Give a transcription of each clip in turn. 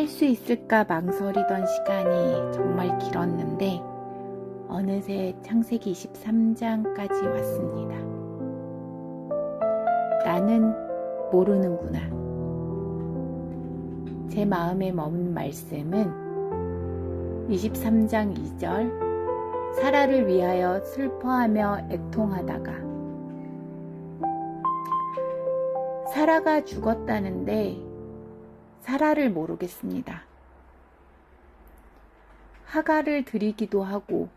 할 수 있을까 망설이던 시간이 정말 길었는데 어느새 창세기 23장까지 왔습니다. 나는 모르는구나. 제 마음에 머문 말씀은 23장 2절, 사라를 위하여 슬퍼하며 애통하다가, 사라가 죽었다는데 사라를 모르겠습니다. 하가를 드리기도 하고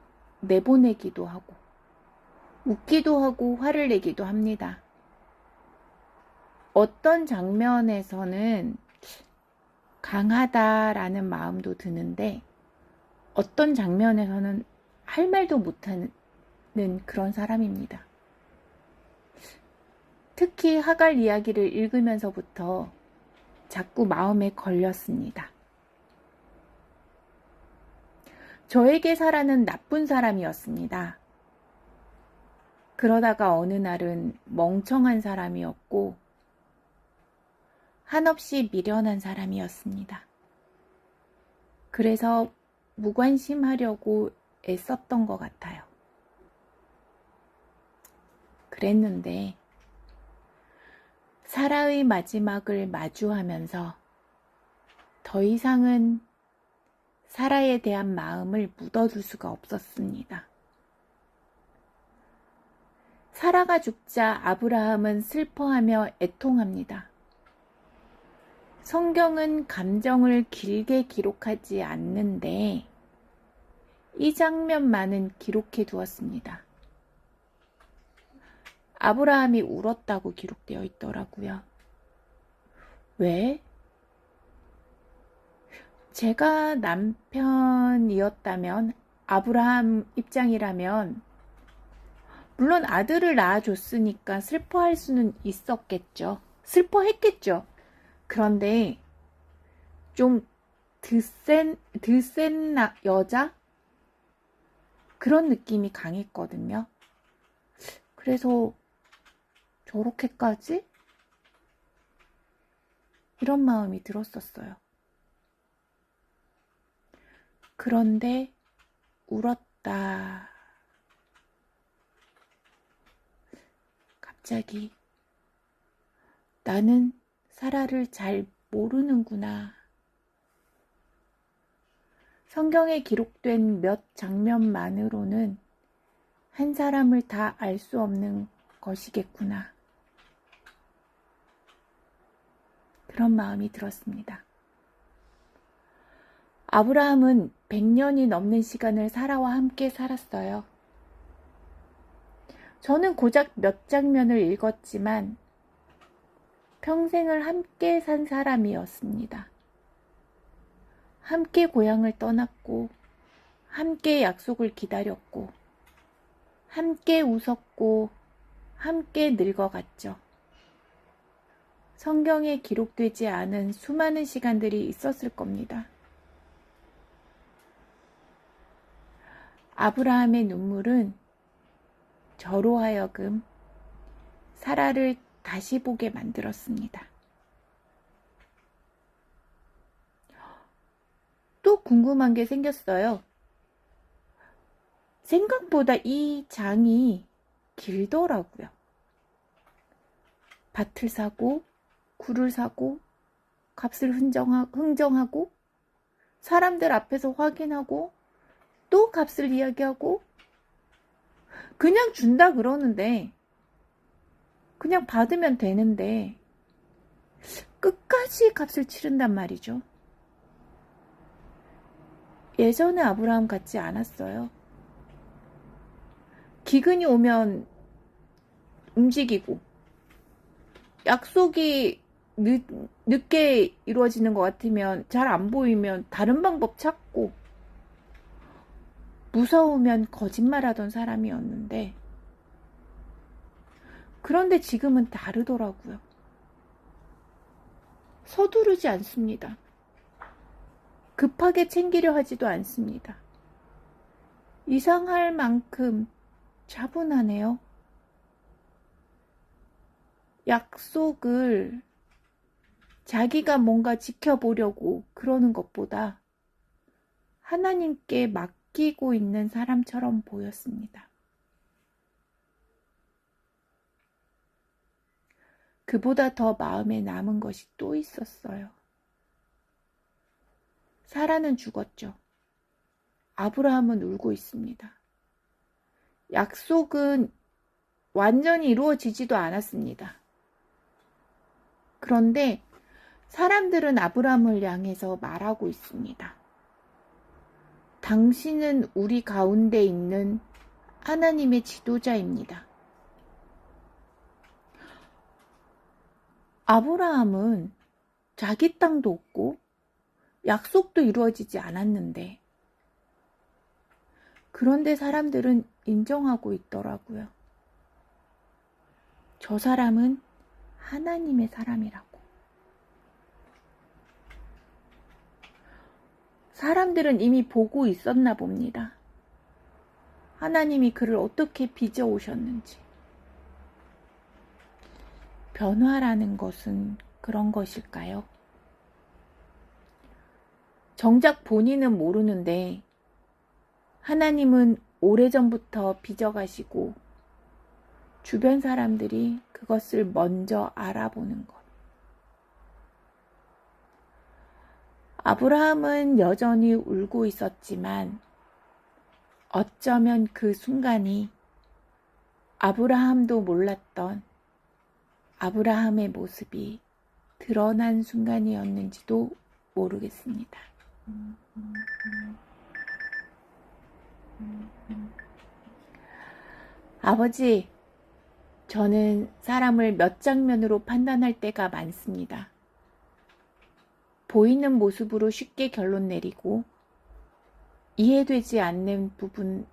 내보내기도 하고 웃기도 하고 화를 내기도 합니다. 어떤 장면에서는 강하다라는 마음도 드는데 어떤 장면에서는 할 말도 못하는 그런 사람입니다. 특히 하갈 이야기를 읽으면서부터 자꾸 마음에 걸렸습니다. 저에게 사라는 나쁜 사람이었습니다. 그러다가 어느 날은 멍청한 사람이었고 한없이 미련한 사람이었습니다. 그래서 무관심하려고 애썼던 것 같아요. 그랬는데 사라의 마지막을 마주하면서 더 이상은 사라에 대한 마음을 묻어둘 수가 없었습니다. 사라가 죽자 아브라함은 슬퍼하며 애통합니다. 성경은 감정을 길게 기록하지 않는데 이 장면만은 기록해 두었습니다. 아브라함이 울었다고 기록되어 있더라고요. 왜? 제가 남편이었다면, 아브라함 입장이라면 물론 아들을 낳아줬으니까 슬퍼할 수는 있었겠죠. 슬퍼했겠죠. 그런데 좀 드센 여자? 그런 느낌이 강했거든요. 그래서 저렇게까지? 이런 마음이 들었었어요. 그런데 울었다. 갑자기 나는 사라를 잘 모르는구나. 성경에 기록된 몇 장면만으로는 한 사람을 다 알 수 없는 것이겠구나. 그런 마음이 들었습니다. 아브라함은 100년이 넘는 시간을 사라와 함께 살았어요. 저는 고작 몇 장면을 읽었지만 평생을 함께 산 사람이었습니다. 함께 고향을 떠났고 함께 약속을 기다렸고 함께 웃었고 함께 늙어갔죠. 성경에 기록되지 않은 수많은 시간들이 있었을 겁니다. 아브라함의 눈물은 저로 하여금 사라를 다시 보게 만들었습니다. 또 궁금한 게 생겼어요. 생각보다 이 장이 길더라고요. 밭을 사고 굴을 사고 값을 흥정하고 사람들 앞에서 확인하고 또 값을 이야기하고 그냥 준다 그러는데 그냥 받으면 되는데 끝까지 값을 치른단 말이죠. 예전에 아브라함 같지 않았어요. 기근이 오면 움직이고 약속이 늦게 이루어지는 것 같으면 잘 안 보이면 다른 방법 찾고 무서우면 거짓말하던 사람이었는데 그런데 지금은 다르더라고요. 서두르지 않습니다. 급하게 챙기려 하지도 않습니다. 이상할 만큼 차분하네요. 약속을 자기가 뭔가 지켜보려고 그러는 것보다 하나님께 맡기고 있는 사람처럼 보였습니다. 그보다 더 마음에 남은 것이 또 있었어요. 사라는 죽었죠. 아브라함은 울고 있습니다. 약속은 완전히 이루어지지도 않았습니다. 그런데 사람들은 아브라함을 향해서 말하고 있습니다. 당신은 우리 가운데 있는 하나님의 지도자입니다. 아브라함은 자기 땅도 없고 약속도 이루어지지 않았는데, 그런데 사람들은 인정하고 있더라고요. 저 사람은 하나님의 사람이라고. 사람들은 이미 보고 있었나 봅니다. 하나님이 그를 어떻게 빚어오셨는지. 변화라는 것은 그런 것일까요? 정작 본인은 모르는데 하나님은 오래전부터 빚어가시고 주변 사람들이 그것을 먼저 알아보는 것. 아브라함은 여전히 울고 있었지만 어쩌면 그 순간이 아브라함도 몰랐던 아브라함의 모습이 드러난 순간이었는지도 모르겠습니다. 아버지, 저는 사람을 몇 장면으로 판단할 때가 많습니다. 보이는 모습으로 쉽게 결론 내리고 이해되지 않는 부분만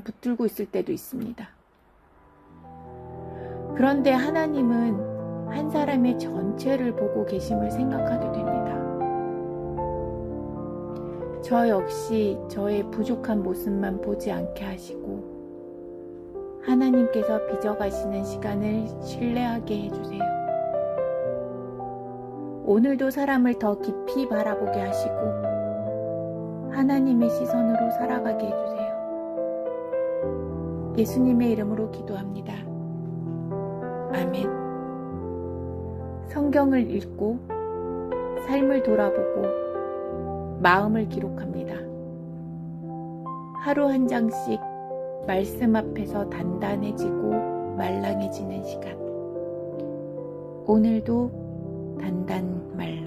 붙들고 있을 때도 있습니다. 그런데 하나님은 한 사람의 전체를 보고 계심을 생각하게 됩니다. 저 역시 저의 부족한 모습만 보지 않게 하시고 하나님께서 빚어가시는 시간을 신뢰하게 해주세요. 오늘도 사람을 더 깊이 바라보게 하시고 하나님의 시선으로 살아가게 해주세요. 예수님의 이름으로 기도합니다. 아멘. 성경을 읽고 삶을 돌아보고 마음을 기록합니다. 하루 한 장씩 말씀 앞에서 단단해지고 말랑해지는 시간. 오늘도 단단 말랑.